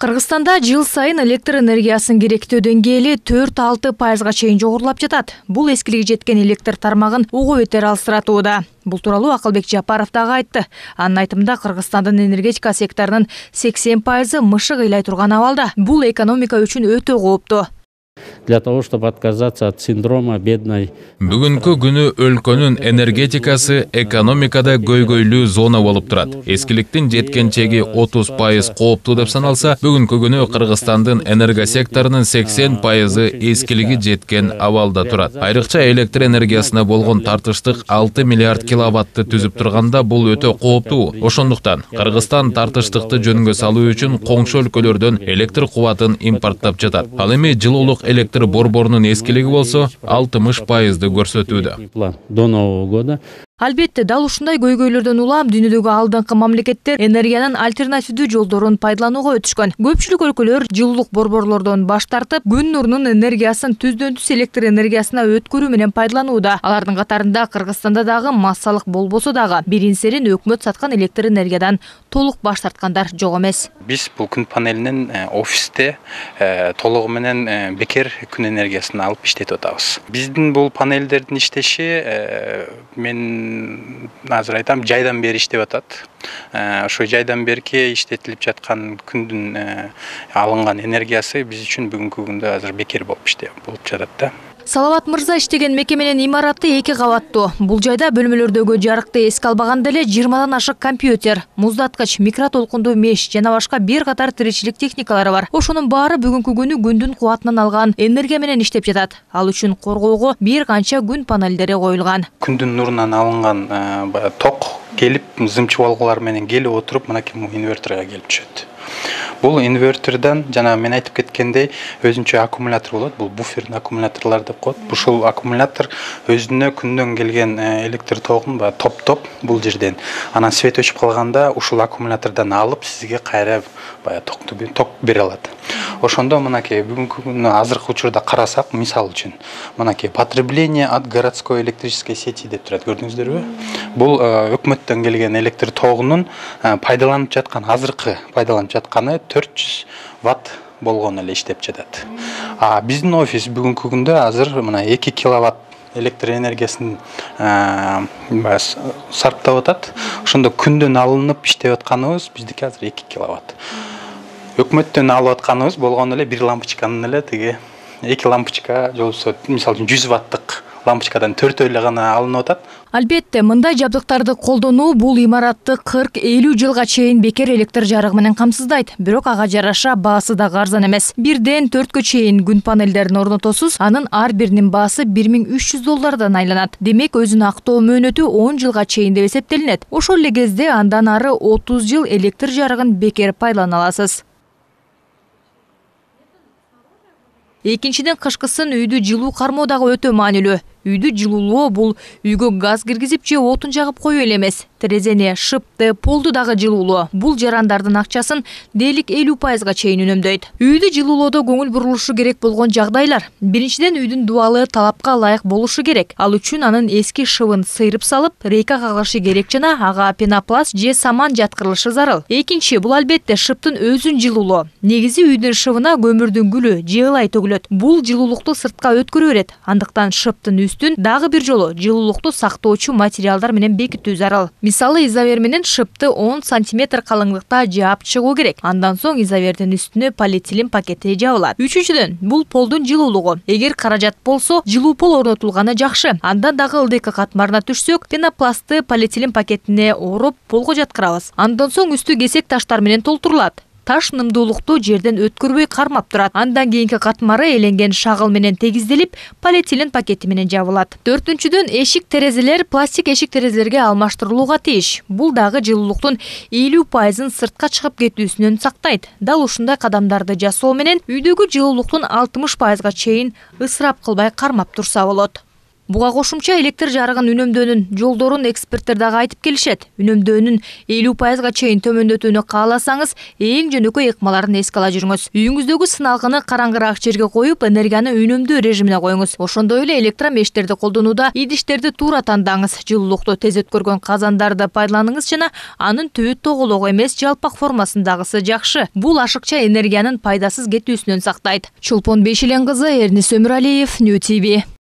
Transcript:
Кыргызстанда жыл сайын электр энергиясын керектөө деңгээли 4-6% чейин жогорулап жатат. Бул эскилиги жеткен электр тармагын угу бетер алыстыратууда. Бул тууралуу Акылбек Жапаров дагы айтты. Анын айтымында Кыргызстандын энергетика секторунун 80% мышык ыйлай турган абалда. Бул экономика үчүн өтө кооптуу. Для того, чтобы отказаться от синдрома бедной. Бүгүнкү күнү өлкөнүн энергетикасы экономикада көйгөйлүү зона болуп турат. Эскиликтин жеткенчеги 30% кооптуу деп саналса, бүгүнкү күнү Кыргызстандын энергосекторунун 80% эскилиги жеткен абалда турат. Айрыкча электр энергиясына болгон тартыштык 6 миллиард киловаттты түзүп турганда бул өтө кооптуу. Ошондуктан Кыргызстан тартыштыкты жөнгө салуу үчүн коңшу өлкөлөрдөн электр кубатын импорттоп жатат. Ал эми жылуулук электр борборунун эскилиги болсо 60%ды көрсөтүүдө. До Нового года. Албетте, дал ушундай көйгөйлөрдөн улам дүйнөдөгү алдыңкы мамлекеттер энергиянын альтернативдүү жолдорун пайдаланууга өтүшкөн. Көпчүлүк өлкөлөр жылуулук борборлордон баш тартып, күн нурунун энергиясын түздөн-түз электр энергиясына өткөрүү менен пайдаланууда. Алардын катарында Кыргызстанда дагы массалык болбосо дагы биринсерин өкмөт саткан электр энергиядан толук баш тарткандар жок эмес. Биз бул күн панелинен офисте толугу менен бекер күн энергиясын алып иштетип атабыз. Биздин бул панелдердин иштеши мен азыр айтам, жайдан бери иштеп атат. Ошо жайдан берки иштетилип жаткан күндүн алынган энергиясы биз үчүн бүгүнкү күндө азыр бекер болуп жатат да. Салават мырза иштеген мекеменин имараты 2 кабаттуу. Бул жайда бөлмөлөрдөгү жарыкты эске албаганда эле 20дан ашык компьютер, муздаткыч, микротолкундуу меш жана башка бир катар тиричилик техникалары бар. Ошонун баары бүгүнкү күнү күндүн кубатынан алган энергия менен иштеп жатат. Ал үчүн коргоого бир канча күн панелдери коюлган. Күндүн нурунан алынган ток келип, зымчы балгылар менен келип отуруп, мынакей инверторго келип түшөт. Бул инвертордон жана мен айтып кеткендей өзүнчө аккумулятор болот. Бул буферный аккумуляторлор деп коет. Ушул аккумулятор өзүнө күндөн келген электр тогун топтоп бул жерден анан свет өчүп калганда ушул аккумулятордон алып сизге кайра ток бере алат. Ошондо мынакей бүгүнкү күнү азыркы учурда карасак, мисал үчүн мынакей потребление от городской электрической сети деп турат, көрдүңүздөрбү? Бул өкмөттөн келген электр тогунун пайдаланып жаткан азыркы пайдаланып жатканы 400 ватт болгону эле иштеп жатат. Биздин офис бүгүнкү күндө азыр мына 2 киловатт электр энергиясын сарптап атат. Ошондо күндөн алынып иштеп атканыбыз биздики азыр 2 киловатт. Өкмөттөн алып атканыбыз болгону эле бир лампочканын эле тиги 2 лампочка жолсо, мисалы үчүн 100 ваттык лампочкадан 4 эле гана алынып атат. Албетте, мындай жабдыктарды колдонуу бул имаратты 40-50 жылга чейин бекер электр жарыгы менен камсыздайт. Бирок ага жараша баасы да арзан эмес. 1ден 4кө чейин күн панелдерин орнотосуз, анын ар биринин баасы $1300 айланат. Демек, өзүн актоо мөөнөтү 10 жылга чейин деп эсептелинет. Ошол эле кезде андан ары 30 жыл электр жарыгын бекер пайдалана аласыз. Экинчиден, кышкысын үйдү жылуу кармоо дагы өтө маанилүү. Үйдү жылуулоо бул үйгө газ киргизип же отун жагып коюу эле эмес. Терезени, шыпты, полду дагы жылуулоо. Бул жарандардын акчасын дээрлик 50%га чейин үнөмдөйт. Үйдү жылуулоодо көңүл бурулушу керек болгон жагдайлар. Биринчиден, үйдүн дубалы талапка ылайык болушу керек. Ал үчүн анын эски шыбын сыйрып салып, рейка кагылышы керек жана ага пенопласт же саман жаткырылышы зарыл. Экинчи, бул албетте шыптын өзүн жылуулоо. Негизи үйдүн шыбына көмүрдүн гүлү же ылай төгүлөт. Бул жылуулукту сыртка өткөрө берет. Андыктан шыптын үстүн дагы бир жолу жылуулукту сактоочу материалдар менен бекитүү зарыл. Мисалы, изовер менен шыпты 10 см калыңдыкта жаап чыгуу керек. Андан соң изовердин үстүнө полиэтилен пакети жабылат. Үчүнчүдөн, бул полдун жылуулугу. Эгер каражат болсо, жылуу пол орнотулганы жакшы. Андан дагы ылдыйкы катмарына түшсөк, пенопластты полиэтилен пакетине ороп полго жаткырабыз. Андан соң үстү кесек таштар менен толтурулат. Таш нымдуулукту жерден өткөрбөй кармап турат. Андан кийинки катмары эленген шагыл менен тегизделип, полиэтилен пакети менен жабылат. Төртүнчүдөн, эшик терезелер пластик эшик терезелерге алмаштырылууга тийиш. Бул дагы жылуулуктун 50%-ын сыртка чыгып кетүүсүнөн сактайт. Дал ушундай кадамдарды жасоо менен үйдөгү жылуулуктун 60%га чейин ысырап кылбай кармап турса болот. Буга кошумча электр жарыгын үнөмдөөнүн жолдорун эксперттер дагы айтып келишет. Үнөмдөөнүн 50% чейин төмөндөтүүнү кааласаңыз, эң жөнөкөй ыкмаларын эске ала жүрүңүз. Үйүңүздөгү сыналгыны караңгыраак жерге коюп, энергияны үнөмдөө режимине коюңуз. Ошондой эле электромештерди колдонууда идиштерди туура тандаңыз. Жылуулукту тез өткөргөн казандарды пайдаланыңыз жана анын түбү тоголок эмес, жалпак формасындагысы жакшы. Бул ашыкча энергиянын пайдасыз кетүүсүнөн сактайт. Чолпон Бешилен кызы, Эрнис Өмүралиев, Нью ТВ.